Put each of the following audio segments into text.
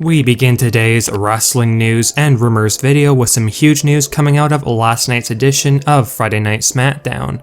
We begin today's wrestling news and rumors video with some huge news coming out of last night's edition of Friday Night SmackDown.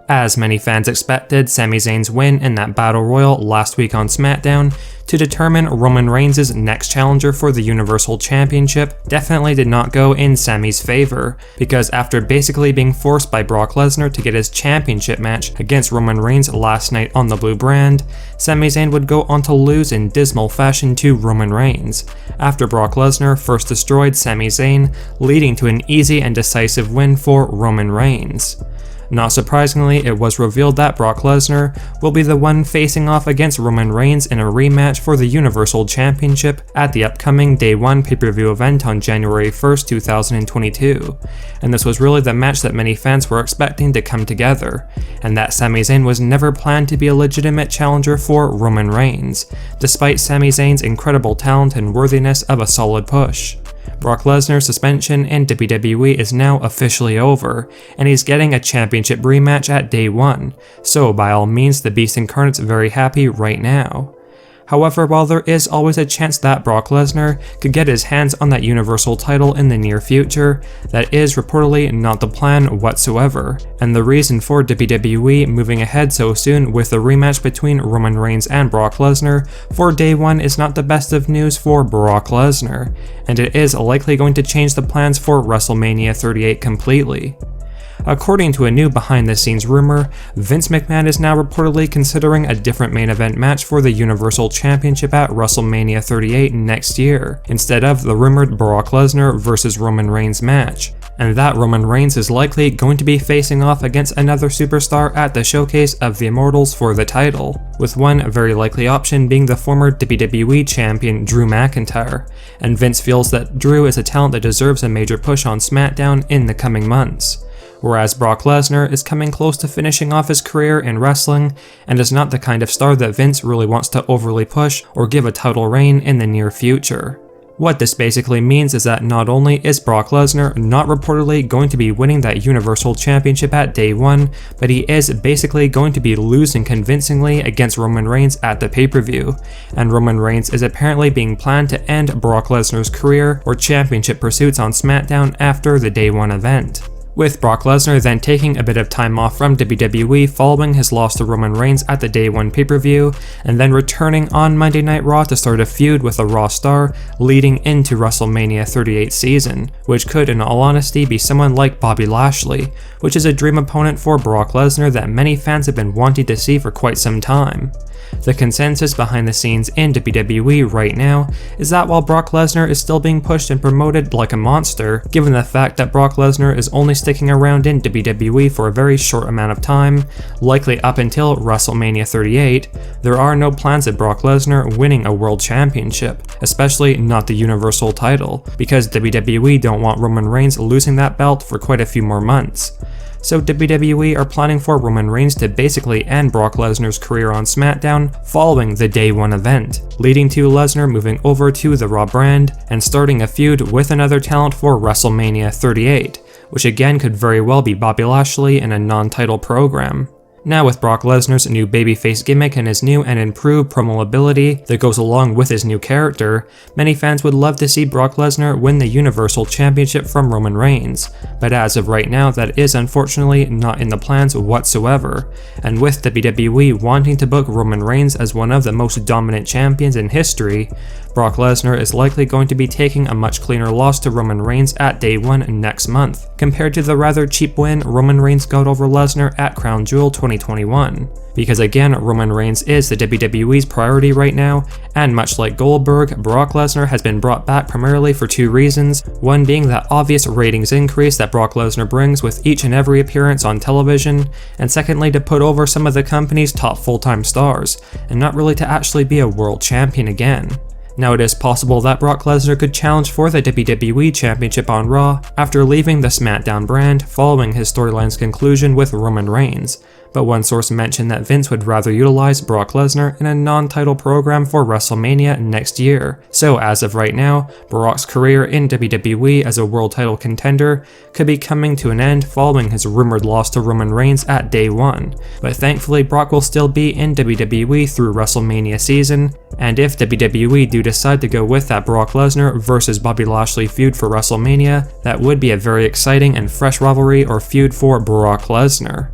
As many fans expected, Sami Zayn's win in that Battle Royal last week on SmackDown to determine Roman Reigns' next challenger for the Universal Championship definitely did not go in Sami's favor, because after basically being forced by Brock Lesnar to get his championship match against Roman Reigns last night on the Blue brand, Sami Zayn would go on to lose in dismal fashion to Roman Reigns, after Brock Lesnar first destroyed Sami Zayn, leading to an easy and decisive win for Roman Reigns. Not surprisingly, it was revealed that Brock Lesnar will be the one facing off against Roman Reigns in a rematch for the Universal Championship at the upcoming Day 1 pay-per-view event on January 1st, 2022. And this was really the match that many fans were expecting to come together, and that Sami Zayn was never planned to be a legitimate challenger for Roman Reigns, despite Sami Zayn's incredible talent and worthiness of a solid push. Brock Lesnar's suspension in WWE is now officially over, and he's getting a championship rematch at Day 1, so by all means the Beast Incarnate's very happy right now. However, while there is always a chance that Brock Lesnar could get his hands on that Universal title in the near future, that is reportedly not the plan whatsoever, and the reason for WWE moving ahead so soon with the rematch between Roman Reigns and Brock Lesnar for Day 1 is not the best of news for Brock Lesnar, and it is likely going to change the plans for WrestleMania 38 completely. According to a new behind-the-scenes rumor, Vince McMahon is now reportedly considering a different main event match for the Universal Championship at WrestleMania 38 next year, instead of the rumored Brock Lesnar vs Roman Reigns match, and that Roman Reigns is likely going to be facing off against another superstar at the Showcase of the Immortals for the title, with one very likely option being the former WWE champion Drew McIntyre, and Vince feels that Drew is a talent that deserves a major push on SmackDown in the coming months. Whereas Brock Lesnar is coming close to finishing off his career in wrestling and is not the kind of star that Vince really wants to overly push or give a title reign in the near future. What this basically means is that not only is Brock Lesnar not reportedly going to be winning that Universal Championship at Day 1, but he is basically going to be losing convincingly against Roman Reigns at the pay-per-view, and Roman Reigns is apparently being planned to end Brock Lesnar's career or championship pursuits on SmackDown after the Day 1 event, with Brock Lesnar then taking a bit of time off from WWE following his loss to Roman Reigns at the Day 1 pay-per-view, and then returning on Monday Night Raw to start a feud with a Raw star leading into WrestleMania 38 season, which could in all honesty be someone like Bobby Lashley, which is a dream opponent for Brock Lesnar that many fans have been wanting to see for quite some time. The consensus behind the scenes in WWE right now is that while Brock Lesnar is still being pushed and promoted like a monster, given the fact that Brock Lesnar is only sticking around in WWE for a very short amount of time, likely up until WrestleMania 38, there are no plans of Brock Lesnar winning a world championship, especially not the Universal title, because WWE don't want Roman Reigns losing that belt for quite a few more months. So WWE are planning for Roman Reigns to basically end Brock Lesnar's career on SmackDown following the Day 1 event, leading to Lesnar moving over to the Raw brand and starting a feud with another talent for WrestleMania 38, which again could very well be Bobby Lashley in a non-title program. Now with Brock Lesnar's new babyface gimmick and his new and improved promo ability that goes along with his new character, many fans would love to see Brock Lesnar win the Universal Championship from Roman Reigns, but as of right now that is unfortunately not in the plans whatsoever, and with WWE wanting to book Roman Reigns as one of the most dominant champions in history, Brock Lesnar is likely going to be taking a much cleaner loss to Roman Reigns at Day 1 next month, compared to the rather cheap win Roman Reigns got over Lesnar at Crown Jewel 2021. Because again, Roman Reigns is the WWE's priority right now, and much like Goldberg, Brock Lesnar has been brought back primarily for two reasons, one being that obvious ratings increase that Brock Lesnar brings with each and every appearance on television, and secondly to put over some of the company's top full-time stars, and not really to actually be a world champion again. Now it is possible that Brock Lesnar could challenge for the WWE Championship on Raw after leaving the SmackDown brand following his storyline's conclusion with Roman Reigns, but one source mentioned that Vince would rather utilize Brock Lesnar in a non-title program for WrestleMania next year. So as of right now, Brock's career in WWE as a world title contender could be coming to an end following his rumored loss to Roman Reigns at Day 1. But thankfully, Brock will still be in WWE through WrestleMania season, and if WWE do decide to go with that Brock Lesnar versus Bobby Lashley feud for WrestleMania, that would be a very exciting and fresh rivalry or feud for Brock Lesnar.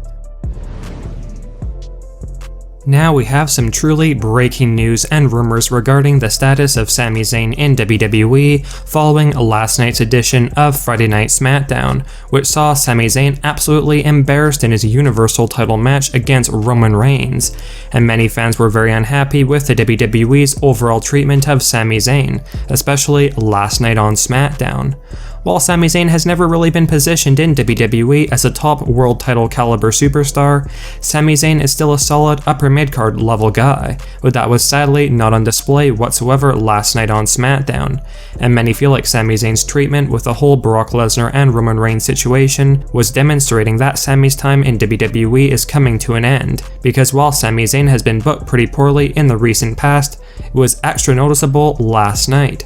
Now we have some truly breaking news and rumors regarding the status of Sami Zayn in WWE following last night's edition of Friday Night SmackDown, which saw Sami Zayn absolutely embarrassed in his Universal title match against Roman Reigns, and many fans were very unhappy with the WWE's overall treatment of Sami Zayn, especially last night on SmackDown. While Sami Zayn has never really been positioned in WWE as a top world title caliber superstar, Sami Zayn is still a solid upper mid-card level guy, but that was sadly not on display whatsoever last night on SmackDown, and many feel like Sami Zayn's treatment with the whole Brock Lesnar and Roman Reigns situation was demonstrating that Sami's time in WWE is coming to an end, because while Sami Zayn has been booked pretty poorly in the recent past, it was extra noticeable last night.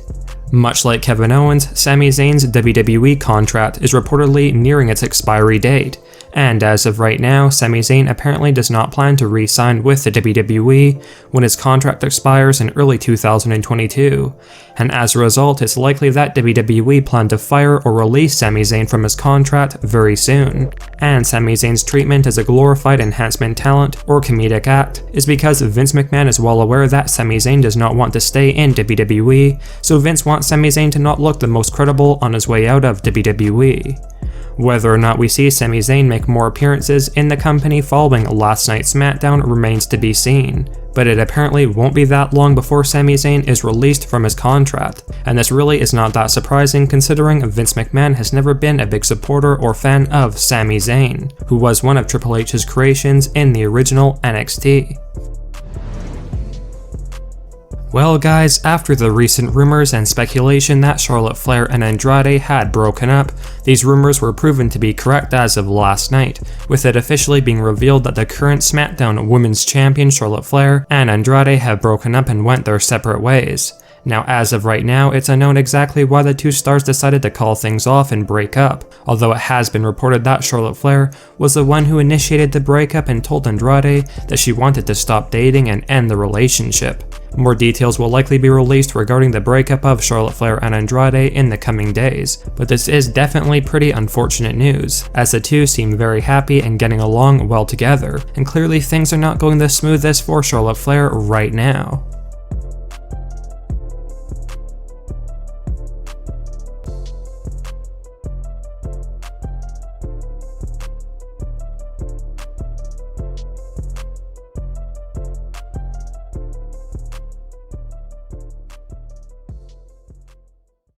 Much like Kevin Owens, Sami Zayn's WWE contract is reportedly nearing its expiry date, and as of right now, Sami Zayn apparently does not plan to re-sign with the WWE when his contract expires in early 2022, and as a result, it's likely that WWE plan to fire or release Sami Zayn from his contract very soon. And Sami Zayn's treatment as a glorified enhancement talent or comedic act is because Vince McMahon is well aware that Sami Zayn does not want to stay in WWE, so Vince wants Sami Zayn to not look the most credible on his way out of WWE. Whether or not we see Sami Zayn make more appearances in the company following last night's SmackDown remains to be seen, but it apparently won't be that long before Sami Zayn is released from his contract, and this really is not that surprising considering Vince McMahon has never been a big supporter or fan of Sami Zayn, who was one of Triple H's creations in the original NXT. Well guys, after the recent rumors and speculation that Charlotte Flair and Andrade had broken up, these rumors were proven to be correct as of last night, with it officially being revealed that the current SmackDown Women's Champion Charlotte Flair and Andrade have broken up and went their separate ways. Now as of right now, it's unknown exactly why the two stars decided to call things off and break up, although it has been reported that Charlotte Flair was the one who initiated the breakup and told Andrade that she wanted to stop dating and end the relationship. More details will likely be released regarding the breakup of Charlotte Flair and Andrade in the coming days, but this is definitely pretty unfortunate news, as the two seem very happy and getting along well together, and clearly things are not going the smoothest for Charlotte Flair right now.